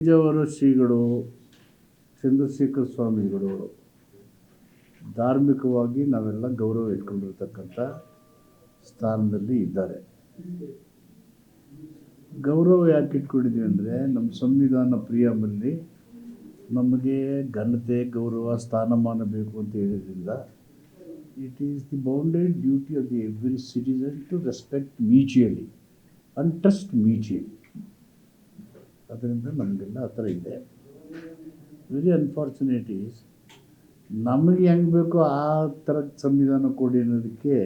ಪೇಜಾವರ ಶ್ರೀಗಳು ಚಂದ್ರಶೇಖರ ಸ್ವಾಮಿಗಳು ಧಾರ್ಮಿಕವಾಗಿ ನಾವೆಲ್ಲ ಗೌರವ ಇಟ್ಕೊಂಡಿರ್ತಕ್ಕಂಥ ಸ್ಥಾನದಲ್ಲಿ ಇದ್ದಾರೆ. ಗೌರವ ಯಾಕೆ ಇಟ್ಕೊಂಡಿದ್ದೀವಿ ಅಂದರೆ ನಮ್ಮ ಸಂವಿಧಾನ ಪ್ರಿಯಂಬಲ್ಲಿ ನಮಗೆ ಘನತೆ ಗೌರವ ಸ್ಥಾನಮಾನ ಬೇಕು ಅಂತ ಹೇಳಿದ್ರಿಂದ it is the bounded duty of the every citizen to respect mutually and trust mutually. ಅದರಿಂದ ನಮಗೆಲ್ಲ ಆ ಥರ ಇದೆ. ವೆರಿ ಅನ್ಫಾರ್ಚುನೇಟ್ ಈಸ್ ನಮಗೆ ಹೆಂಗೆ ಬೇಕೋ ಆ ಥರ ಸಂವಿಧಾನ ಕೊಡಿ ಅನ್ನೋದಕ್ಕೆ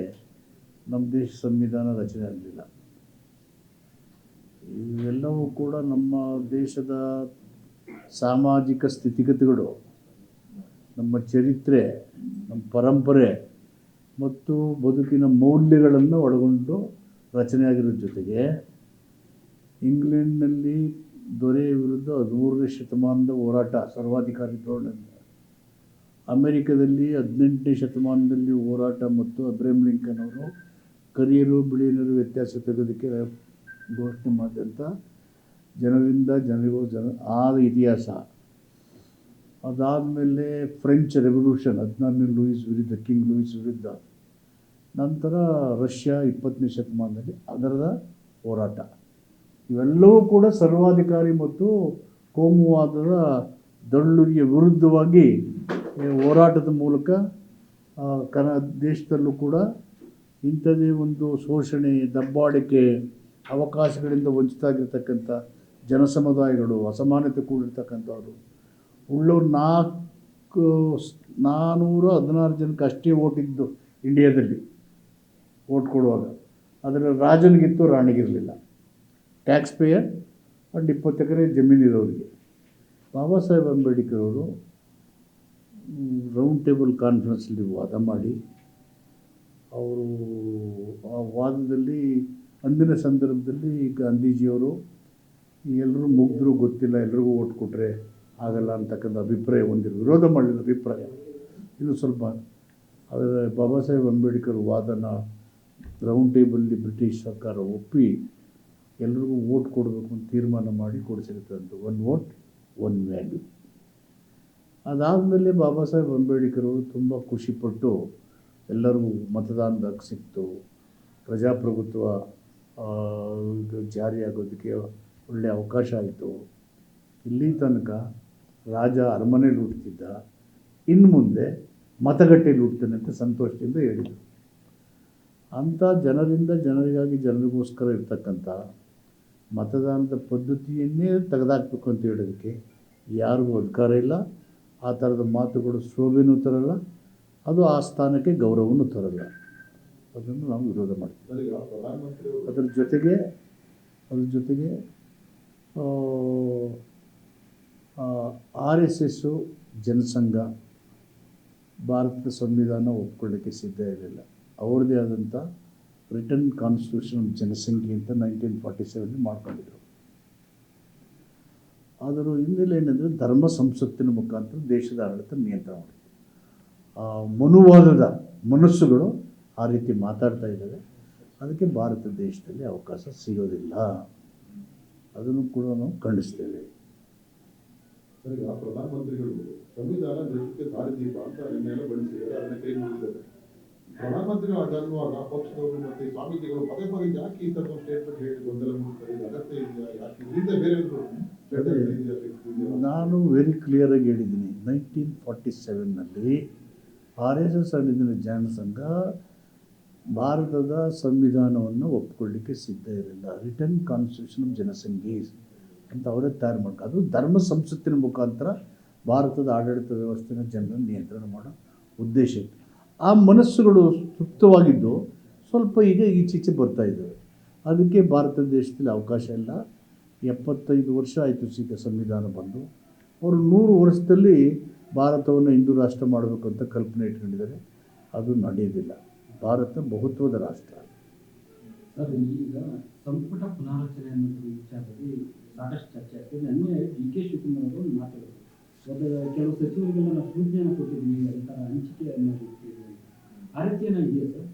ನಮ್ಮ ದೇಶ ಸಂವಿಧಾನ ರಚನೆ ಆಗಲಿಲ್ಲ. ಇವೆಲ್ಲವೂ ಕೂಡ ನಮ್ಮ ದೇಶದ ಸಾಮಾಜಿಕ ಸ್ಥಿತಿಗತಿಗಳು, ನಮ್ಮ ಚರಿತ್ರೆ, ನಮ್ಮ ಪರಂಪರೆ ಮತ್ತು ಬದುಕಿನ ಮೌಲ್ಯಗಳನ್ನು ಒಳಗೊಂಡು ರಚನೆಯಾಗಿರೋ ಜೊತೆಗೆ ಇಂಗ್ಲೆಂಡ್ನಲ್ಲಿ ದೊರೆಯ ವಿರುದ್ಧ 13ನೇ ಶತಮಾನದ ಹೋರಾಟ ಸರ್ವಾಧಿಕಾರಿ ಧೋರಣೆಯಿಂದ, ಅಮೆರಿಕದಲ್ಲಿ 18ನೇ ಶತಮಾನದಲ್ಲಿ ಹೋರಾಟ ಮತ್ತು ಅಬ್ರಹಂ ಲಿಂಕನ್ ಅವರು ಕರಿಯರು ಬಿಳಿಯರು ವ್ಯತ್ಯಾಸ ತೆಗೆದಕ್ಕೆ ಘೋಷಣೆ ಮಾಡಿದಂಥ ಜನರಿಂದ ಜನರಿಗೂ ಆದ ಇತಿಹಾಸ. ಅದಾದಮೇಲೆ ಫ್ರೆಂಚ್ ರೆವಲ್ಯೂಷನ್ 16ನೇ ಲೂಯಿಸ್ ವಿರುದ್ಧ, ಕಿಂಗ್ ಲೂಯಿಸ್ ವಿರುದ್ಧ, ನಂತರ ರಷ್ಯಾ 20ನೇ ಶತಮಾನದಲ್ಲಿ ಅದರ ಹೋರಾಟ. ಇವೆಲ್ಲವೂ ಕೂಡ ಸರ್ವಾಧಿಕಾರಿ ಮತ್ತು ಕೋಮುವಾದದ ದಳ್ಳುರಿಯ ವಿರುದ್ಧವಾಗಿ ಹೋರಾಟದ ಮೂಲಕ ದೇಶದಲ್ಲೂ ಕೂಡ ಇಂಥದೇ ಒಂದು ಶೋಷಣೆ, ದಬ್ಬಾಳಿಕೆ, ಅವಕಾಶಗಳಿಂದ ವಂಚಿತರಾಗಿರ್ತಕ್ಕಂಥ ಜನಸಮುದಾಯಗಳು, ಅಸಮಾನತೆ ಕೂಡಿರ್ತಕ್ಕಂಥವ್ರು, ಉಳ್ಳವ್ರು 416 ಜನಕ್ಕೆ ಅಷ್ಟೇ ಓಟಿದ್ದು ಇಂಡಿಯಾದಲ್ಲಿ ಓಟ್ ಕೊಡುವಾಗ. ಅದರಲ್ಲಿ ರಾಜನಿಗಿತ್ತು, ರಾಣಿಗಿರಲಿಲ್ಲ. ಟ್ಯಾಕ್ಸ್ ಪೇಯರ್ ಒಂದು 20 ಎಕರೆ ಜಮೀನಿರೋರಿಗೆ. ಬಾಬಾ ಸಾಹೇಬ್ ಅಂಬೇಡ್ಕರ್ ಅವರು ರೌಂಡ್ ಟೇಬಲ್ ಕಾನ್ಫರೆನ್ಸಲ್ಲಿ ವಾದ ಮಾಡಿ, ಅವರು ಆ ವಾದದಲ್ಲಿ ಅಂದಿನ ಸಂದರ್ಭದಲ್ಲಿ ಗಾಂಧೀಜಿಯವರು ಎಲ್ಲರೂ ಮುಗ್ಧರು ಗೊತ್ತಿಲ್ಲ, ಎಲ್ರಿಗೂ ಓಟ್ ಕೊಟ್ಟರೆ ಆಗಲ್ಲ ಅಂತಕ್ಕಂಥ ಅಭಿಪ್ರಾಯ ಹೊಂದಿರು, ವಿರೋಧ ಮಾಡಲಿಲ್ಲ ಅಭಿಪ್ರಾಯ. ಇದು ಸ್ವಲ್ಪ ಆದರೆ ಬಾಬಾ ಸಾಹೇಬ್ ಅಂಬೇಡ್ಕರ್ ವಾದನ ರೌಂಡ್ ಟೇಬಲ್ಲಿ ಬ್ರಿಟಿಷ್ ಸರ್ಕಾರ ಒಪ್ಪಿ ಎಲ್ರಿಗೂ ಓಟ್ ಕೊಡಬೇಕು ಅಂತ ತೀರ್ಮಾನ ಮಾಡಿ ಕೊಡಿಸಿರ್ತಂಥ 1 ವೋಟ್ 1 ವ್ಯಾಲ್ಯೂ. ಅದಾದಮೇಲೆ ಬಾಬಾ ಸಾಹೇಬ್ ಅಂಬೇಡ್ಕರ್ ಅವರು ತುಂಬ ಖುಷಿಪಟ್ಟು ಎಲ್ಲರಿಗೂ ಮತದಾನದ ಹಕ್ಕು ಸಿಕ್ತು, ಪ್ರಜಾಪ್ರಭುತ್ವ ಜಾರಿಯಾಗೋದಕ್ಕೆ ಒಳ್ಳೆಯ ಅವಕಾಶ ಆಯಿತು. ಇಲ್ಲಿ ತನಕ ರಾಜ ಅರಮನೆಯಲ್ಲಿ ಹುಡ್ತಿದ್ದ, ಇನ್ನು ಮುಂದೆ ಮತಗಟ್ಟೆಯಲ್ಲಿ ಹುಡ್ತಾನೆ ಅಂತ ಸಂತೋಷದಿಂದ ಹೇಳಿದರು. ಅಂಥ ಜನರಿಂದ ಜನರಿಗಾಗಿ ಜನರಿಗೋಸ್ಕರ ಇರ್ತಕ್ಕಂಥ ಮತದಾನದ ಪದ್ಧತಿಯನ್ನೇ ತೆಗೆದಾಕಬೇಕು ಅಂತ ಹೇಳೋದಕ್ಕೆ ಯಾರಿಗೂ ಅಧಿಕಾರ ಇಲ್ಲ. ಆ ಥರದ ಮಾತುಗಳು ಶೋಭೆನೂ ತರಲ್ಲ, ಅದು ಆ ಸ್ಥಾನಕ್ಕೆ ಗೌರವನೂ ತರಲ್ಲ. ಅದನ್ನು ನಾವು ವಿರೋಧ ಮಾಡ್ತೀವಿ. ಅದ್ರ ಜೊತೆಗೆ RSS ಜನಸಂಘ ಭಾರತದ ಸಂವಿಧಾನ ಒಪ್ಕೊಳ್ಳಿಕ್ಕೆ ಸಿದ್ಧ ಇರಲಿಲ್ಲ. ಅವ್ರದ್ದೇ ಆದಂಥ ರಿಟರ್ನ್ ಕಾನ್ಸ್ಟಿಟ್ಯೂಷನ್ ಆಫ್ ಜನಸಂಖ್ಯೆ ಅಂತ 1947 ಮಾಡ್ಕೊಂಡಿದ್ರು. ಅದರ ಹಿನ್ನೆಲೆ ಏನಂದರೆ ಧರ್ಮ ಸಂಸತ್ತಿನ ಮುಖಾಂತರ ದೇಶದ ಆಡಳಿತ ನಿಯಂತ್ರಣ ಮಾಡಿದೆ. ಮನುವಾದದ ಮನಸ್ಸುಗಳು ಆ ರೀತಿ ಮಾತಾಡ್ತಾ ಇದ್ದಾವೆ. ಅದಕ್ಕೆ ಭಾರತ ದೇಶದಲ್ಲಿ ಅವಕಾಶ ಸಿಗೋದಿಲ್ಲ. ಅದನ್ನು ಕೂಡ ನಾವು ಖಂಡಿಸ್ತೇವೆ. ಈಗ ಪ್ರಧಾನಮಂತ್ರಿಗಳು ಸಂವಿಧಾನ ದೇಶಕ್ಕೆ ದಾರಿದೀಪ ಅಂತ ನಿನ್ನೆಲ್ಲ ಬಳಸಿದ್ದಾರೆ, ಅದನ್ನ ಕೈ ಮುಗಿದ್ದಾರೆ. ಪ್ರಧಾನಮಂತ್ರಿಗಳು ಆಗನ್ನುವಾಗ ಪಕ್ಷದವರು ಮತ್ತು ಸ್ವಾಮೀಜಿಗಳು ಪದೇ ಪದೇ ಯಾಕೆ ಈ ಥರದ ಸ್ಟೇಟ್ಮೆಂಟ್ ಹೇಳಿ ಗೊಂದಲ ಮೂಡಿಸ್ತಾರೆ? ಇದು ಅಗತ್ಯ ಇದೆಯಾ? ಯಾಕೆ ಇದರಿಂದ ಬೇರೆ ನಾನು ವೆರಿ ಕ್ಲಿಯರಾಗಿ ಹೇಳಿದ್ದೀನಿ. 1947ನಲ್ಲಿ RSS ಅಂದಿನ ಜನಸಂಘ ಭಾರತದ ಸಂವಿಧಾನವನ್ನು ಒಪ್ಪಿಕೊಳ್ಳಿಕ್ಕೆ ಸಿದ್ಧ ಇರಲಿಲ್ಲ. ರಿಟರ್ನ್ ಕಾನ್ಸ್ಟಿಟ್ಯೂಷನ್ ಆಫ್ ಜನಸಂಘೆ ಅಂತ ಅವರೇ ತಯಾರು ಮಾಡ್ಕೊಂಡು, ಅದು ಧರ್ಮ ಸಂಸತ್ತಿನ ಮುಖಾಂತರ ಭಾರತದ ಆಡಳಿತ ವ್ಯವಸ್ಥೆನ ಜನರನ್ನು ನಿಯಂತ್ರಣ ಮಾಡೋ ಉದ್ದೇಶ ಇತ್ತು. ಆ ಮನಸ್ಸುಗಳು ಸುಪ್ತವಾಗಿದ್ದು ಸ್ವಲ್ಪ ಈಗ ಈಚೀಚೆ ಬರ್ತಾ ಇದ್ದಾವೆ. ಅದಕ್ಕೆ ಭಾರತ ದೇಶದಲ್ಲಿ ಅವಕಾಶ ಇಲ್ಲ. 75 ವರ್ಷ ಆಯಿತು ಈಗ ಸಂವಿಧಾನ ಬಂದು. ಅವರು 100 ವರ್ಷದಲ್ಲಿ ಭಾರತವನ್ನು ಹಿಂದೂ ರಾಷ್ಟ್ರ ಮಾಡಬೇಕು ಅಂತ ಕಲ್ಪನೆ ಇಟ್ಕೊಂಡಿದ್ದಾರೆ. ಅದು ನಡೆಯೋದಿಲ್ಲ. ಭಾರತ ಬಹುತ್ವದ ರಾಷ್ಟ್ರ. ಸರ್, ಈಗ ಸಂಪುಟ ಪುನಾರಚನೆ ಅನ್ನೋದ್ರ ವಿಚಾರದಲ್ಲಿ ಸಾಕಷ್ಟು ಚರ್ಚೆ ಆಗ್ತದೆ. ನಿನ್ನೆ DK ಶಿವಕುಮಾರ್ ಅವರು ಮಾತಾಡೋದು, ಕೆಲವು ಸಚಿವರಿಗೆಲ್ಲ ನಾವು ಸೂಚನೆಯನ್ನು ಕೊಟ್ಟಿದ್ದೀವಿ, ಅದರ ಹಂಚಿಕೆ ಆ ರೀತಿ ಏನಾಗಿದೆಯಾ ಸರ್?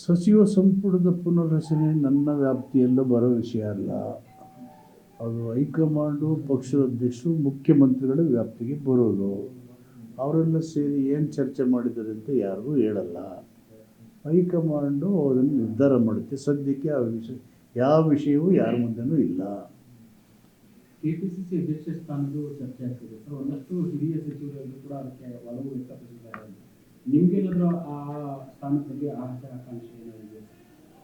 ಸಚಿವ ಸಂಪುಟದ ಪುನರ್ರಚನೆ ನನ್ನ ವ್ಯಾಪ್ತಿಯಲ್ಲೂ ಬರೋ ವಿಷಯ ಅಲ್ಲ. ಅದು ಹೈಕಮಾಂಡು ಪಕ್ಷದ ಅಧ್ಯಕ್ಷರು ಮುಖ್ಯಮಂತ್ರಿಗಳ ವ್ಯಾಪ್ತಿಗೆ ಬರೋದು. ಅವರೆಲ್ಲ ಸೇರಿ ಏನು ಚರ್ಚೆ ಮಾಡಿದ್ದಾರೆ ಅಂತ ಯಾರಿಗೂ ಹೇಳಲ್ಲ. ಹೈಕಮಾಂಡು ಅದನ್ನು ನಿರ್ಧಾರ ಮಾಡುತ್ತೆ. ಸದ್ಯಕ್ಕೆ ಆ ವಿಷಯ ಯಾವ ವಿಷಯವೂ ಯಾರ ಮುಂದೆನೂ ಇಲ್ಲ. ಕೆಪಿಸಿಸಿ ಅಧ್ಯಕ್ಷ ಸ್ಥಾನದ್ದು ಚರ್ಚೆ ಆಗ್ತಿದೆ ಸರ್. ಒಂದಷ್ಟು ಹಿರಿಯ ಸಚಿವರೆಲ್ಲರೂ ಕೂಡ ಅದಕ್ಕೆ ಒಲವು ವ್ಯಕ್ತಪಡಿಸಿದ್ದಾರೆ. ನಿಮಗೇನಾದರೂ ಆ ಸ್ಥಾನದ ಬಗ್ಗೆ ಆಸೆ ಆಕಾಂಕ್ಷೆ ಏನಾಗಿದೆ?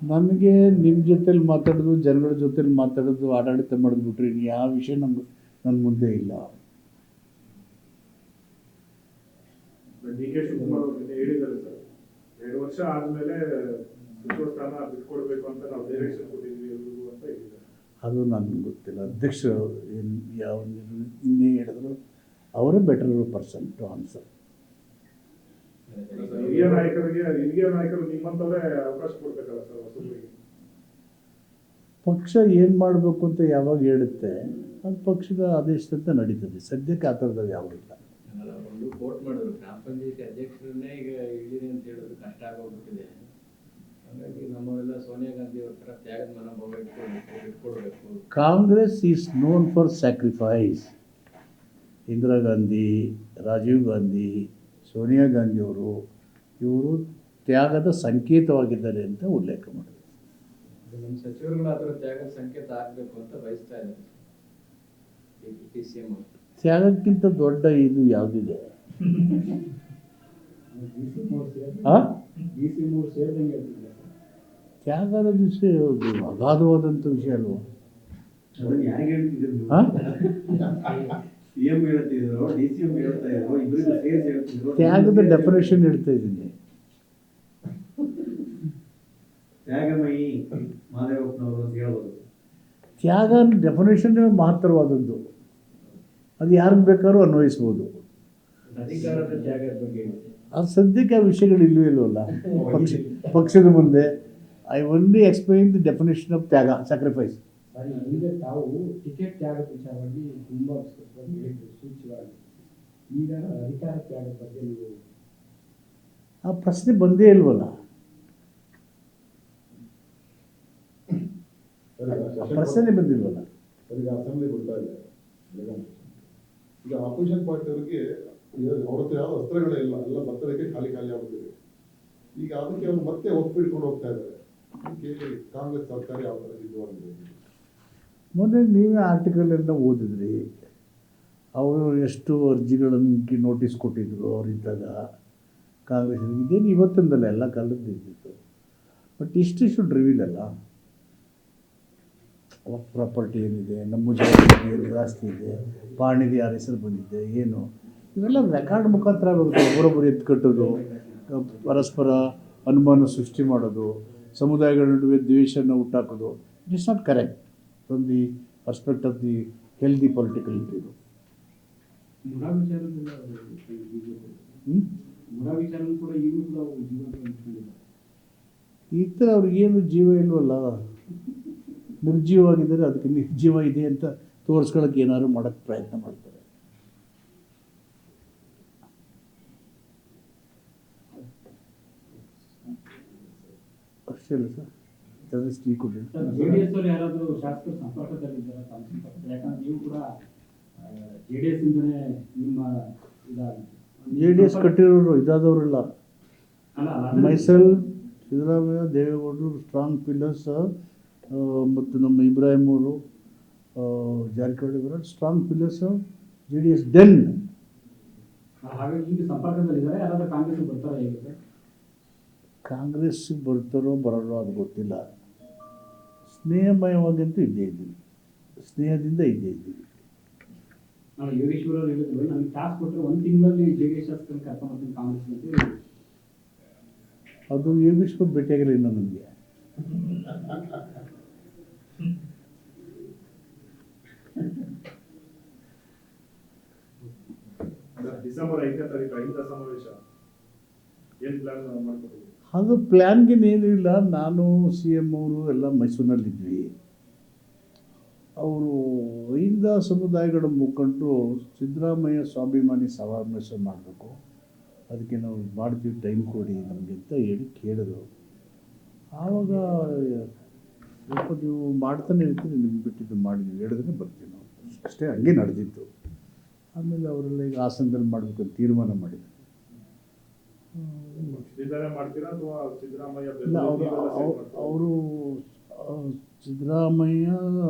ನನಗೆ ನಿಮ್ಮ ಜೊತೆಲಿ ಮಾತಾಡೋದು, ಜನಗಳ ಜೊತೆಲಿ ಮಾತಾಡೋದು, ಆಡಳಿತ ಮಾಡಿದ್ಬಿಟ್ರೆ ಇನ್ನು ಯಾವ ವಿಷಯ ನನ್ನ ಮುಂದೆ ಇಲ್ಲ. ಡಿ ಕೆ ಶಿವಕುಮಾರ್ ಅವರು ಹೇಳಿದ್ದಾರೆ ಸರ್, 2 ವರ್ಷ ಆದಮೇಲೆ ಸಚಿವ ಸ್ಥಾನ ಬಿಟ್ಕೊಡ್ಬೇಕು ಅಂತ ನಾವು ಡೈರೆಕ್ಷನ್ ಕೊಟ್ಟಿದ್ವಿ ಎಲ್ರಿಗೂ ಅಂತ ಹೇಳಿದ್ದಾರೆ. ಅದು ನನಗೆ ಗೊತ್ತಿಲ್ಲ. ಅಧ್ಯಕ್ಷರು ಏನು ಯಾವ ಇನ್ನೇ ಹೇಳಿದ್ರು ಅವರೇ ಬೆಟರ್ ಪರ್ಸನ್ ಟು ಆನ್ಸರ್. ಹಿರಿಯ ನಾಯಕರು ನಿಮ್ಮಂತವರೇ ಅವಕಾಶ ಕೊಡ್ಬೇಕಲ್ಲ ಸರ್ ಹೊಸಬರಿಗೆ. ಪಕ್ಷ ಏನು ಮಾಡಬೇಕು ಅಂತ ಯಾವಾಗ ಹೇಳುತ್ತೆ ಅದು ಪಕ್ಷದ ಆದೇಶದಂತೆ ನಡೀತದೆ. ಸದ್ಯಕ್ಕೆ ಆ ಥರದ್ದು ಯಾವ ಇಲ್ಲ. ಒಂದು ಕೋರ್ಟ್ ಮಾಡಿದ್ರು, ಗ್ರಾಮ ಪಂಚಾಯತಿ ಅಧ್ಯಕ್ಷರನ್ನೇ ಈಗ ಇಳಿರಿ ಅಂತ ಹೇಳಿದ್ರು, ಕಷ್ಟ ಆಗೋಗ್ಬಿಟ್ಟಿದೆ. ಹಾಗಾಗಿ ನಮ್ಮವೆಲ್ಲ ಸೋನಿಯಾ ಗಾಂಧಿ ಅವ್ರ ಥರ ತ್ಯಾಗದ ಮನೋಭಾವ ಇಟ್ಕೊಡ್ಬೇಕು. Congress is known for sacrifice. Indira Gandhi, Rajiv Gandhi, Sonia ಗಾಂಧಿಯವರು ಇವರು ತ್ಯಾಗದ ಸಂಕೇತವಾಗಿದ್ದಾರೆ ಅಂತ ಉಲ್ಲೇಖ ಮಾಡಿದರು. ನಮ್ಮ ಸಚಿವರುಗಳು ಆ ಥರ ತ್ಯಾಗದ ಸಂಕೇತ ಆಗಬೇಕು ಅಂತ ಬಯಸ್ತಾ ಇದ್ದಾರೆ ಡಿ ಸಿ ಎಂ. ತ್ಯಾಗಕ್ಕಿಂತ ದೊಡ್ಡ ಇದು ಯಾವುದಿದೆ? ತ್ಯಾಗದ ವಿಷಯ ಅಗಾಧವಾದಂಥ ವಿಷಯ ಅಲ್ವಾ? ಯಾರಿಗೆ ಹೇಳ್ತಿದ್ರು? ಸಿಎಂ ಹೇಳ್ತಿದ್ರು, ಡಿ ಸಿ ಎಂ ಹೇಳ್ತಾ ಇದ್ರು, ಇಬ್ಬರಿಗೂ ಸೇರಿಸಿ ಹೇಳ್ತಿದ್ರು. ತ್ಯಾಗದ ಡೆಫಿನೇಷನ್ ಹೇಳ್ತಾ ಇದ್ದೀನಿ. ತ್ಯಾಗಮಯಿ ಮಾದೇವಪ್ಪನವರು ಅಂತ ಹೇಳ್ಬೋದು. ತ್ಯಾಗ ಡೆಫಿನೇಷನ್ ಮಹತ್ತರವಾದದ್ದು. ಅದು ಯಾರಿಗೆ ಬೇಕಾದ್ರೂ ಅನ್ವಯಿಸ್ಬೋದು. ಅಧಿಕಾರದ ತ್ಯಾಗದ ಬಗ್ಗೆ ಅದು ಸದ್ಯಕ್ಕೆ ಆ ವಿಷಯಗಳು ಇಲ್ವಲ್ಲ ಪಕ್ಷದ ಮುಂದೆ. I only explain the definition of ತ್ಯಾಗ, ಸ್ಯಾಕ್ರಿಫೈಸ್. ಈಗ ತಾವು ಟಿಕೆಟ್ ತ್ಯಾಗದ ವಿಚಾರವಾಗಿ ತುಂಬ ಹೇಳಿದ್ರು ಸೂಚ್ಯವಾಗಿ. ಈಗ ಅಧಿಕಾರ ತ್ಯಾಗದ ಬಗ್ಗೆ ನೀವು ಆ ಪ್ರಶ್ನೆ ಬಂದೇ ಇಲ್ವಲ್ಲ. ಆ ಪ್ರಶ್ನೆ ಬಂದಿಲ್ವಲ್ಲ. ಈಗ ಅಸೆಂಬ್ಲಿ ಬರ್ತಾ ಇದೆ. ಈಗ ಅಪೋಸಿಷನ್ ಪಾರ್ಟಿ ಅವರಿಗೆ ಅವ್ರ ಹತ್ರ ಯಾವ ಅಸ್ತ್ರಗಳೇ ಇಲ್ಲ, ಎಲ್ಲ ಬರ್ತಡಕ್ಕೆ ಖಾಲಿ ಆಗ್ಬಿಟ್ಟಿದೆ. ಈಗ ಅದಕ್ಕೆ ಅವರು ಮತ್ತೆ ಒಪ್ಪಿಡ್ಕೊಂಡು ಹೋಗ್ತಾ ಇದ್ದಾರೆ. ಅದಕ್ಕೆ ಕಾಂಗ್ರೆಸ್ ಸರ್ಕಾರ ಯಾವ ಥರ ಸಿದ್ಧವಾಗಿದೆ? ಮೊನ್ನೆ ನೀವೇ ಆರ್ಟಿಕಲ್ ಎಲ್ಲ ಓದಿದ್ರಿ. ಅವರು ಎಷ್ಟು ಅರ್ಜಿಗಳನ್ನು ನೋಟಿಸ್ ಕೊಟ್ಟಿದ್ರು ಅವರಿದ್ದಾಗ ಕಾಂಗ್ರೆಸ್. ಇದೇನು ಇವತ್ತಿಂದಲ್ಲ, ಎಲ್ಲ ಕಾಲದ್ದು ಇದ್ದಿತ್ತು. ಬಟ್ ಇಷ್ಟು ಶುಡ್ ರಿವೀಲ್ ಅಲ್ಲ. ಪ್ರಾಪರ್ಟಿ ಏನಿದೆ, ನಮ್ಮ ಏನು ಜಾಸ್ತಿ ಇದೆ, ಪಾಣಿದು ಯಾರ ಹೆಸರು ಬಂದಿದೆ, ಏನು ಇವೆಲ್ಲ ರೆಕಾರ್ಡ್ ಮುಖಾಂತರ ಬರುತ್ತೆ. ಒಬ್ಬರೊಬ್ಬರು ಎತ್ಕಟ್ಟೋದು, ಪರಸ್ಪರ ಅನುಮಾನ ಸೃಷ್ಟಿ ಮಾಡೋದು, ಸಮುದಾಯಗಳ ನಡುವೆ ದ್ವೇಷನ ಹುಟ್ಟಾಕೋದು, it is not correct from the perspect of the healthy political ಇದು. ಮುರಾ ವಿಚಾರದಲ್ಲ ಮುರಾ ವಿಚಾರ ಕೂಡ ಈಗಲೂ ಕೂಡ ಜೀವಂತ ಈ ಥರ ಅವ್ರಿಗೇನು ಜೀವ ಇಲ್ವಲ್ಲ, ನಿರ್ಜೀವವಾಗಿದ್ದಾರೆ. ಅದಕ್ಕೆ ನಿರ್ಜೀವ ಇದೆ ಅಂತ ತೋರಿಸ್ಕೊಳ್ಳೋಕೆ ಏನಾದ್ರು ಮಾಡೋಕ್ಕೆ ಪ್ರಯತ್ನ ಮಾಡ್ತಾರೆ. ಅಷ್ಟೇ ಅಲ್ಲ ಸರ್. ಜರ್ನಲಿಸ್ಟ್ ಈ ಕೊಡಿ. JDS ಅವರು ಯಾರಾದರೂ ಶಾಸಕರ ಸಂಪರ್ಕದಲ್ಲಿದ್ದಾರೆ ತಮ್ಮ ಸಂಪರ್ಕ? ಯಾಕಂದ್ರೆ ನೀವು ಕೂಡ JDS ಇಂದನೇ ನಿಮ್ಮ JDS ಕಟ್ಟಿರೋರು ಇದಾದವರಲ್ಲ. ಅಲ್ಲ ಮೈಸೆಲ್, ಸಿದ್ದರಾಮಯ್ಯ, ದೇವೇಗೌಡರು ಸ್ಟ್ರಾಂಗ್ ಪಿಲ್ಲರ್ಸ್, ಮತ್ತು ನಮ್ಮ ಇಬ್ರಾಹಿಂ ಅವರು, ಜಾರಕಿಹೊಳಿ ಅವರ ಸ್ಟ್ರಾಂಗ್ ಪಿಲ್ಲರ್ಸ್ JDS ದೆನ್. ಹಾಗಾಗಿ ಈಗ ಸಂಪರ್ಕದಲ್ಲಿದ್ದಾರೆ. ಯಾರಾದರೂ ಕಾಂಗ್ರೆಸ್ ಬರ್ತಾರೆ ಹೇಗೆ ಸರ್? ಕಾಂಗ್ರೆಸ್ಸಿಗೆ ಬರ್ತಾರೋ ಬರೋರೋ ಅದು ಗೊತ್ತಿಲ್ಲ. ಸ್ನೇಹಮಯವಾಗಂತೂ ಇದ್ದೇ ಇದ್ದೀವಿ, ಸ್ನೇಹದಿಂದ ಇದ್ದೇ ಇದ್ದೀವಿ. ನಾವು ಯೋಗೇಶ್ವರ ಅವರು ಹೇಳಿದ್ರು, ನನಗೆ ಟಾಸ್ಕ್ ಕೊಟ್ಟರೆ 1 ತಿಂಗಳಲ್ಲಿ JDS ಶಾಸಕರನ್ನು ಕರ್ಕೊಂಡ್ಬರ್ತೀನಿ ಕಾಂಗ್ರೆಸ್ ಅಂತ ಹೇಳಿ. ಅದು ಯೋಗೇಶ್ವರ್ ಭೇಟಿಯಾಗಲಿ ಇನ್ನೂ ನನಗೆ. ಡಿಸೆಂಬರ್ 5ನೇ ತಾರೀಕು ಅಹಿಂಸಾ ಸಮಾವೇಶ ಏನು ಪ್ಲಾನ್ ಮಾಡ್ಕೊತೀವಿ? ಅದು ಪ್ಲ್ಯಾನ್ಗೇನೇನೂ ಇಲ್ಲ. ನಾನು CM ಅವರು ಎಲ್ಲ ಮೈಸೂರಿನಲ್ಲಿದ್ವಿ. ಅವರು ಅಹಿಂದ ಸಮುದಾಯಗಳ ಮುಖಂಡರು ಸಿದ್ದರಾಮಯ್ಯ ಸ್ವಾಭಿಮಾನಿ ಸಮಾವೇಶ ಮಾಡಬೇಕು, ಅದಕ್ಕೆ ನಾವು ಮಾಡ್ತೀವಿ, ಟೈಮ್ ಕೊಡಿ ನಮಗೆ ಅಂತ ಹೇಳಿ ಕೇಳಿದ್ರು. ಆವಾಗ ಸ್ವಲ್ಪ ನೀವು ಮಾಡ್ತಾನೆ ಇರ್ತೀರಿ, ನಿಮ್ಗೆ ಬಿಟ್ಟಿದ್ದು ಮಾಡಿ ನೀವು ಹೇಳಿದ್ರೆ ಬರ್ತೀವಿ ನಾವು ಅಷ್ಟೇ. ಹಂಗೆ ನಡೆದಿತ್ತು. ಆಮೇಲೆ ಅವರೆಲ್ಲ ಈಗ ಹಾಸನದಲ್ಲಿ ಮಾಡಬೇಕು ಅಂತ ತೀರ್ಮಾನ ಮಾಡಿದ್ದಾರೆ. ಪಕ್ಷದಿಂದಲೇ ಮಾಡ್ತೀರಾ ಅಥವಾ ಸಿದ್ದರಾಮಯ್ಯ ಇಲ್ಲ, ಅವರು ಸಿದ್ದರಾಮಯ್ಯ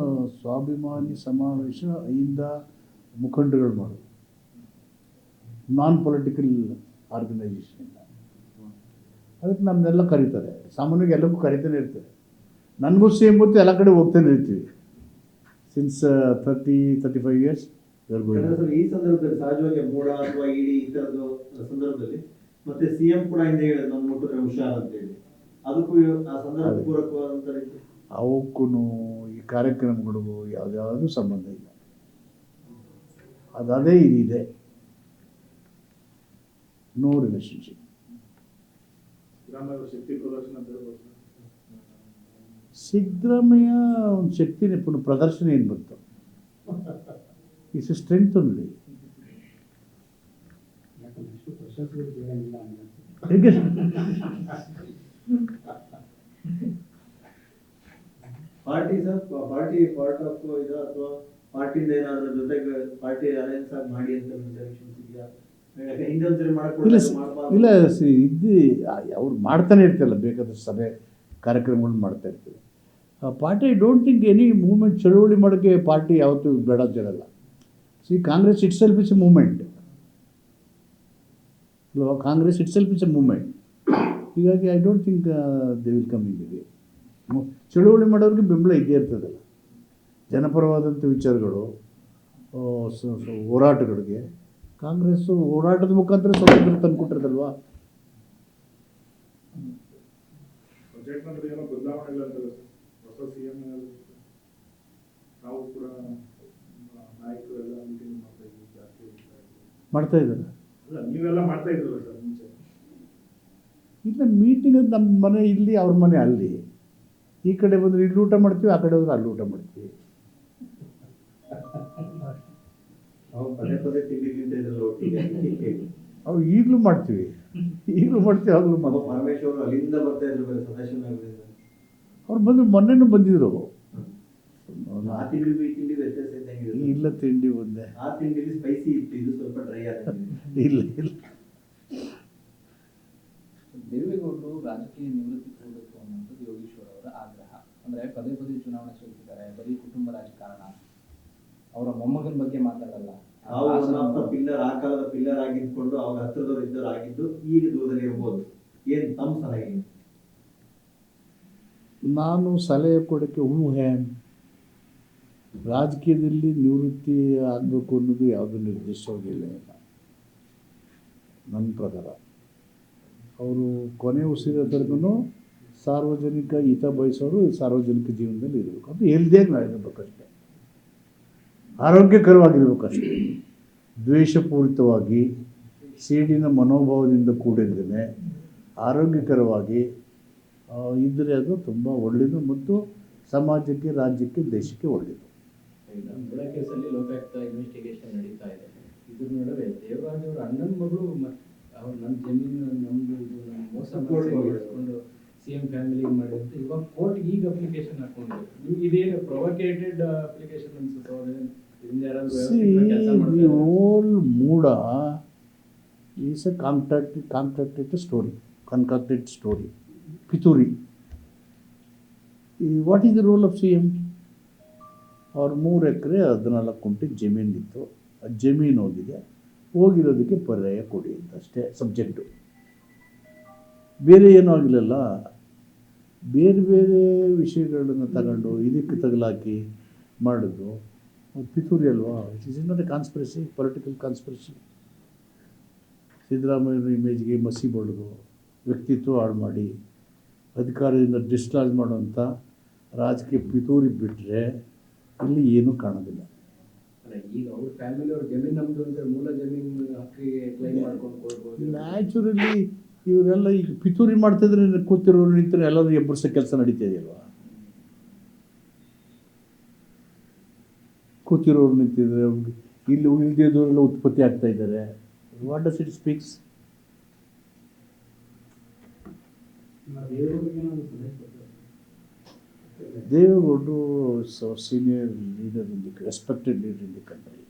ಸ್ವಾಭಿಮಾನಿ ಸಮಾವೇಶ ಐಂದ ಮುಖಂಡರುಗಳು ಮಾಡೋದು, ನಾನ್ ಪೊಲಿಟಿಕಲ್ ಆರ್ಗನೈಸೇಷನ್ ಇಲ್ಲ. ಅದಕ್ಕೆ ನಮ್ಮನ್ನೆಲ್ಲ ಕರೀತಾರೆ. ಸಾಮಾನ್ಯವಾಗಿ ಎಲ್ಲಕ್ಕೂ ಕರೀತಾನೆ ಇರ್ತಾರೆ. ನನಗೂ ಸೇಮ್ ಗೊತ್ತು, ಎಲ್ಲ ಕಡೆ ಹೋಗ್ತಾನೆ ಇರ್ತೀವಿ. ಸಿನ್ಸ್ 35 years ಈ ಸಂದರ್ಭದಲ್ಲಿ ಸಹಜವಾಗಿ ಮೂಡ ಅಥವಾ ಇಡಿ ಈ ತರದ್ದು ಸಂದರ್ಭದಲ್ಲಿ ಮತ್ತೆ ಸಿಎಂ ಕೂಡ ಹಿಂದೆ ಹೇಳಿದ್ರು ನಮ್ಮ ಮುಟ್ಟಿದ್ರೆ ಹುಷಾರ್ ಅಂತ ಹೇಳಿ, ಅದಕ್ಕೂ ಆ ಸಂದರ್ಭ ಪೂರಕವಾದಂತ ರೀತಿ ಅವಕ್ಕೂ ಈ ಕಾರ್ಯಕ್ರಮಗಳಿಗೂ ಯಾವುದ್ಯಾವುದೂ ಸಂಬಂಧ ಇಲ್ಲ. ಅದೇ ಇದಿದೆ, ನೋ ರಿಲೇಷನ್ಶಿಪ್. ಸಿದ್ದರಾಮಯ್ಯ ಶಕ್ತಿ ಪ್ರದರ್ಶನ ಅಂತ ಹೇಳ್ಬೋದು. ಸಿದ್ದರಾಮಯ್ಯ ಒಂದು ಶಕ್ತಿನೇ, ಪುನಃ ಪ್ರದರ್ಶನ ಏನು ಬಂತು? Is strength only. ಯಾಕಂದ್ರೆ ಅಷ್ಟು ಪ್ರಶಸ್ತಿಗಳು ಬೇಡಂಗಿಲ್ಲ ಅಂತ. ಹೇಗೆ party sir, party part of ಇದು ಅಥವಾ ಪಾರ್ಟಿಯಿಂದ ಏನಾದ್ರೂ ಜೊತೆಗೆ ಪಾರ್ಟಿ ಅಲಯನ್ಸ್ ಆಗಿ ಮಾಡಿ ಅಂತ ಡೈರೆಕ್ಷನ್ಸ್ ಇದೆಯಾ? ಹಿಂದೆ ಒಂದ್ಸರಿ ಇಲ್ಲ ಇದ್ದು ಅವ್ರು ಮಾಡ್ತಾನೆ ಇರ್ತಿಲ್ಲ, ಬೇಕಾದಷ್ಟು ಸಭೆ ಕಾರ್ಯಕ್ರಮಗಳನ್ನ ಮಾಡ್ತಾ ಇರ್ತೀವಿ. Party I don't think any movement ಚಳುವಳಿ ಮಾಡೋಕ್ಕೆ ಪಾರ್ಟಿ ಯಾವತ್ತೂ ಬೇಡ ಅಂತ ಹೇಳಲ್ಲ. Congress itself is a movement. Congress itself is a movement. ಹೀಗಾಗಿ I don't think they will come in the. ಚಳುವಳಿ ಮಾಡೋರಿಗೆ ಬೆಂಬಲ ಇದ್ದೇ ಇರ್ತದಲ್ಲ. ಜನಪರವಾದಂಥ ವಿಚಾರಗಳು, ಹೋರಾಟಗಳಿಗೆ ಕಾಂಗ್ರೆಸ್ಸು ಹೋರಾಟದ ಮುಖಾಂತರ ಸ್ವಾತಂತ್ರ್ಯ ತಂದುಕೊಟ್ಟಿರೋದಲ್ವಾ. ಬಜೆಟ್ ನಂತರ ಏನೋ ಬದಲಾವಣೆಗಳಂತಲ್ಲ ಸರ್, ಹೊಸ ಸಿಎಂ ನಾವು ಕೂಡ ನಾಯಕರೆಲ್ಲ ಮೀಟಿಂಗ್ ಮಾಡ್ತಾ ಇದ್ವಿ, ಜಾಸ್ತಿ ಮಾಡ್ತಾ ಇದ್ದಾರೆ. ಅಲ್ಲ ನೀವೆಲ್ಲ ಮಾಡ್ತಾ ಇದ್ರಲ್ಲ ಸರ್ ಮುಂಚೆ? ಇಲ್ಲ, ಮೀಟಿಂಗ್ ನಮ್ಮ ಮನೆ ಇಲ್ಲಿ, ಅವ್ರ ಮನೆ ಅಲ್ಲಿ. ಈ ಕಡೆ ಬಂದರೆ ಇಲ್ಲಿ ಊಟ ಮಾಡ್ತೀವಿ, ಆ ಕಡೆ ಹೋದ್ರೆ ಅಲ್ಲಿ ಊಟ ಮಾಡ್ತೀವಿ. ಪದೇ ಪದೇ ತಿಂಡಿ ತಿಂತಿದ್ರಲ್ಲ ಒಟ್ಟಿಗೆ. ಅವು ಈಗಲೂ ಮಾಡ್ತೀವಿ, ಆಗಲೂ ಮಾಡ್ತೀವಿ. ಪರಮೇಶ್ವರ್ ಅಲ್ಲಿಂದ ಬರ್ತಾ ಇದ್ರು ಬೇರೆ ಸದಾಶಿವನಗರದಿಂದ. ಅವ್ರು ಬಂದು ಮೊನ್ನೆನೂ ಬಂದಿದ್ರು. ಆ ತಿಂಡಿಗೂ ಈ ತಿಂಡಿ ವ್ಯತ್ಯಾಸ ಇದ್ದಂಗೆ. ಇಲ್ಲ, ತಿಂಡಿ ಒಂದೇ. ಆ ತಿಂಡಿಲಿ ಸ್ಪೈಸಿ ಇತ್ತು, ಇದು ಸ್ವಲ್ಪ ಡ್ರೈ ಆಗಿದೆ. ಇಲ್ಲ. ದೇವೇಗೌಡರು ರಾಜಕೀಯ ನಿವೃತ್ತಿ ಕೊಡಬೇಕು ಅನ್ನೋದು ಯೋಗೀಶ್ವರ್ ಅವರ ಆಗ್ರಹ. ಅಂದ್ರೆ ಪದೇ ಪದೇ ಚುನಾವಣೆ ಸೋತಿದ್ದಾರೆ, ಬರೀ ಕುಟುಂಬ ರಾಜಕಾರಣ, ಅವರ ಮೊಮ್ಮಗನ ಬಗ್ಗೆ ಮಾತಾಡಲ್ಲ. ಪಿಲ್ಲರ್, ಆ ಕಾಲದ ಪಿಲ್ಲರ್ ಆಗಿದ್ಕೊಂಡು ಅವ್ರ ಹತ್ರದವ್ರು ಇದ್ದವ್ರು ಆಗಿದ್ದು ಈಗ ದೂರದಲ್ಲಿ ಇರ್ಬೋದು. ಏನ್ ತಮ್ಮ ಸಲಹೆ? ನಾನು ಸಲಹೆ ಕೊಡೋಕ್ಕೆ ರಾಜಕೀಯದಲ್ಲಿ ನಿವೃತ್ತಿ ಆಗಬೇಕು ಅನ್ನೋದು ಯಾವುದೂ ನಿರ್ದಿಷ್ಟವಾಗಿಲ್ಲ. ನನ್ನ ಪ್ರಕಾರ ಅವರು ಕೊನೆ ಉಸಿರೋವರೆಗೂ ಸಾರ್ವಜನಿಕ ಹಿತ ಬಯಸೋರು ಸಾರ್ವಜನಿಕ ಜೀವನದಲ್ಲಿ ಇರಬೇಕು. ಅದು ಹೆಲ್ದಿಯಾಗಿ ನಡೆಯಬೇಕಷ್ಟೆ, ಆರೋಗ್ಯಕರವಾಗಿರ್ಬೇಕಷ್ಟೆ. ದ್ವೇಷಪೂರಿತವಾಗಿ ಸಿಡಿನ ಮನೋಭಾವದಿಂದ ಕೂಡಿದ್ರೆ ಆರೋಗ್ಯಕರವಾಗಿ ಇದ್ದರೆ ಅದು ತುಂಬ ಒಳ್ಳೆಯದು ಮತ್ತು ಸಮಾಜಕ್ಕೆ, ರಾಜ್ಯಕ್ಕೆ, ದೇಶಕ್ಕೆ ಒಳ್ಳೆಯದು. ಈಗ ಮುಳ ಕೇಸಲ್ಲಿ ಲೋಕಾಯುಕ್ತ ಇನ್ವೆಸ್ಟಿಗೇಷನ್ ನಡೀತಾ ಇದೆ. ಇದ್ರ ನಡುವೆ ದೇವರಾಜ್ ಅವರ ಅಣ್ಣನ ಮಗಳು ಅವ್ರು ನನ್ನ ಜಮೀನು ನಮ್ಮದು ಇದು ನಮ್ಮ ಮೋಸ ಮಾಡಿಕೊಂಡು CM ಫ್ಯಾಮಿಲಿಗೆ ಮಾಡಿದಂತೆ ಇವಾಗ ಕೋರ್ಟ್ ಈಗ ಅಪ್ಲಿಕೇಶನ್ ಹಾಕೊಂಡಿದ್ರು. ನಿಮ್ಗೆ ಇದೇನು ಪ್ರೊವೊಕೇಟೆಡ್ application ಅನ್ಸುತ್ತೋ? The whole Muda is a concocted story. Pituri. What is the role of CM? ಅವ್ರ 3 ಎಕರೆ 14 ಗುಂಟೆ ಜಮೀನಿತ್ತು. ಆ ಜಮೀನು ಹೋಗಿರೋದಕ್ಕೆ ಪರ್ಯಾಯ ಕೊಡಿ ಅಂತ ಅಷ್ಟೇ ಸಬ್ಜೆಕ್ಟು. ಬೇರೆ ಏನೂ ಆಗಲಿಲ್ಲ. ಬೇರೆ ಬೇರೆ ವಿಷಯಗಳನ್ನು ತಗೊಂಡು ಇದಕ್ಕೆ ತಗಲಾಕಿ ಮಾಡೋದು ಪಿತೂರಿ ಅಲ್ವಾ? It is not a conspiracy, political conspiracy. ಸಿದ್ದರಾಮಯ್ಯನ ಇಮೇಜ್ಗೆ ಮಸಿ ಬಳಿದು ವ್ಯಕ್ತಿತ್ವ ಹಾಳು ಮಾಡಿ ಅಧಿಕಾರದಿಂದ ಡಿಸ್ಚಾರ್ಜ್ ಮಾಡುವಂಥ ರಾಜಕೀಯ ಪಿತೂರಿ ಬಿಟ್ಟರೆ ಇಲ್ಲಿ ಏನೂ ಕಾಣೋದಿಲ್ಲ. ಈಗ ಅವ್ರ ಫ್ಯಾಮಿಲಿ ಅವ್ರ ಜಮೀನು ನಮ್ಮದು ಅಂತ ಮೂಲ ಜಮೀನು ಹಕ್ಕಿಗೆ ಕ್ಲೈಮ್ ಮಾಡ್ಕೊಂಡು ಕೊಡ್ಬೋದು. ನ್ಯಾಚುರಲಿ ಇವರೆಲ್ಲ ಈಗ ಪಿತೂರಿ ಮಾಡ್ತಿದ್ರೆ ಕೂತಿರೋರು ನಿಂತರೆ ಎಲ್ಲರೂ ಎಬ್ಬರಿಸೋ ಕೆಲಸ ನಡೀತಾ ಇದೆಯಲ್ವ? ಕೂತಿರೋರು ನಿಂತಿದ್ದಾರೆ, ಇಲ್ಲಿ ಇಲ್ದಿದ್ದವರೆಲ್ಲ ಉತ್ಪತ್ತಿ ಆಗ್ತಾ ಇದ್ದಾರೆ. What does it speaks? ದೇವೇಗೌಡರು senior leader in the respected leader in the country,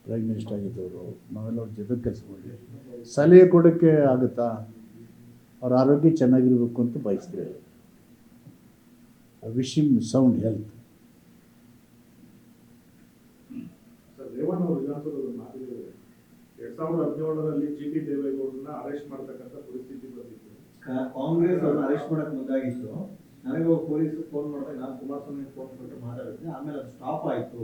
prime minister ಆಗಿದ್ದವರು. ನಾವೆಲ್ಲ ಅವ್ರ ಜೊತೆ ಕೆಲಸ ಮಾಡಿ ಸಲಹೆ ಕೊಡೋಕ್ಕೆ ಆಗುತ್ತಾ? ಅವ್ರ ಆರೋಗ್ಯ ಚೆನ್ನಾಗಿರಬೇಕು ಅಂತ ಬಯಸ್ತೀವಿ. Wish him sound health. Sir, Revanna ಅವರು ವಿಧಾನಸೌಧದಲ್ಲಿ ಮಾತಿದ್ದಾರೆ, 2017ರಲ್ಲಿ GT ದೇವೇಗೌಡರನ್ನ ಅರೆಸ್ಟ್ ಮಾಡ್ತಕ್ಕಂಥ ಪರಿಸ್ಥಿತಿ ಬಂದಿತ್ತು. ಕಾಂಗ್ರೆಸ್ ಅವ್ರನ್ನ ಅರೆಸ್ಟ್ ಮಾಡಕ್ ಮುಂದಾಗಿತ್ತು. ನನಗೆ ಪೊಲೀಸ್ ಫೋನ್ ಮಾಡಿದಾಗ ನಾನು ಕುಮಾರಸ್ವಾಮಿ ಫೋನ್ ಕೊಟ್ಟು ಮಾತಾಡಿದ್ದೆ. ಆಮೇಲೆ ಅದು ಸ್ಟಾಪ್ ಆಯಿತು.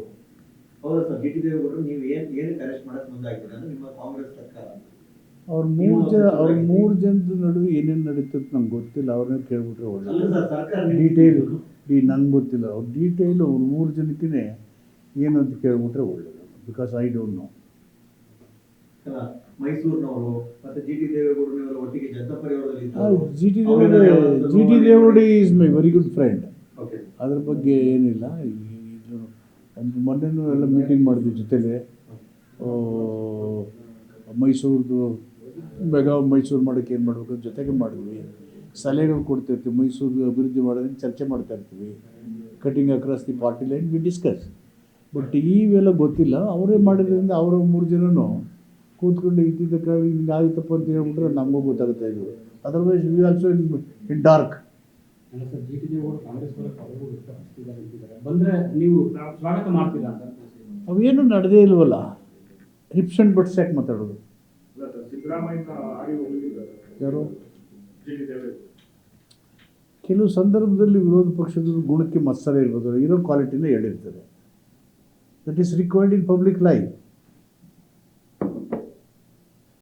ಹೌದಾ ಸರ್, GT ದೇವೇಗೌಡರು ನೀವು ಏನಕ್ಕೆ ಅರೆಸ್ಟ್ ಮಾಡಕ್ ಮುಂದಾಗಿದ್ದೀರಿ ಅಂದ್ರೆ ನಿಮ್ಮ ಕಾಂಗ್ರೆಸ್ ಸರ್ಕಾರ. ಅವ್ರ ಮೂರು ಜನದ ನಡುವೆ ಏನೇನು ನಡೀತದೆ ನಂಗೆ ಗೊತ್ತಿಲ್ಲ. ಅವ್ರನ್ನೇ ಕೇಳ್ಬಿಟ್ರೆ ಒಳ್ಳೆ ಡೀಟೇಲ್. ನಂಗೆ ಗೊತ್ತಿಲ್ಲ ಅವ್ರ ಡೀಟೇಲು. ಅವ್ರು 3 ಜನಕ್ಕೇ ಏನು ಅಂತ ಕೇಳ್ಬಿಟ್ರೆ ಒಳ್ಳೇದು. Because I don't know. ಮೈಸೂರಿನವರು ಮತ್ತೆ GT ದೇವೇಗೌಡರು ನೀವೆಲ್ಲ ಒಟ್ಟಿಗೆ ಜನತಾ ಪರಿವಾರದಲ್ಲಿ G T Devegowda is my very good friend. Okay, ಅದ್ರ ಬಗ್ಗೆ ಏನಿಲ್ಲ. ಇದು ಒಂದು ಮೊನ್ನೆನೂ ಎಲ್ಲ ಮೀಟಿಂಗ್ ಮಾಡಿದ್ವಿ ಜೊತೆಲೆ. ಮೈಸೂರು ಮಾಡೋಕ್ಕೆ ಏನು ಮಾಡಬೇಕು ಜೊತೆಗೆ ಮಾಡಿದ್ವಿ. ಸಲಹೆಗಳು ಕೊಡ್ತಿರ್ತೀವಿ. ಮೈಸೂರು ಅಭಿವೃದ್ಧಿ ಮಾಡೋದಕ್ಕೆ ಚರ್ಚೆ ಮಾಡ್ತಾ ಇರ್ತೀವಿ. Cutting across the party line we discuss. But ಇವೆಲ್ಲ ಗೊತ್ತಿಲ್ಲ. ಅವರೇ ಮಾಡಿದ್ರಿಂದ ಅವರ 3 ಜನನು ಕೂತ್ಕೊಂಡು ಇದ್ದಿದ್ದಕ್ಕೆ ಹಿಂಗೆ ಆಯ್ತಪ್ಪ ಅಂತ ಹೇಳ್ಬಿಟ್ರೆ ನಮಗೂ ಗೊತ್ತಾಗುತ್ತೆ. ಇದು otherwise we also in dark. ಅಲ್ಲ ಸರ್, GT ದೇವೇಗೌಡ ಕಾಂಗ್ರೆಸ್ ಬರೋಕ್ಕೆ ಅವರು ವ್ಯಕ್ತಪಡಿಸ್ತಿದ್ದಾರೆ ಅಂತಿದ್ದಾರೆ. ಬಂದರೆ ನೀವು ಸ್ವಾಗತ ಮಾಡ್ತೀರಾ ಅಂತ? ಅವೇನು ನಡೆದೇ ಇಲ್ವಲ್ಲ. ಹಿಪ್ಸ್ ಆ್ಯಂಡ್ ಬಟ್ಸ್ ಯಾಕೆ ಮಾತಾಡೋದು? ಇಲ್ಲ ಸರ್, ಸಿದ್ದರಾಮಯ್ಯನ ಆಡಿ ಹೋಗಿದ್ದಾರೆ ಯಾರು? GT ದೇವೇಗೌಡ. ಕೆಲವು ಸಂದರ್ಭದಲ್ಲಿ ವಿರೋಧ ಪಕ್ಷದ ಗುಣಕ್ಕೆ ಮತ್ಸರ ಇರ್ಬೋದು. ಇರೋ ಕ್ವಾಲಿಟಿನೇ ಹೇಳಿರ್ತಾರೆ. That is required in public life.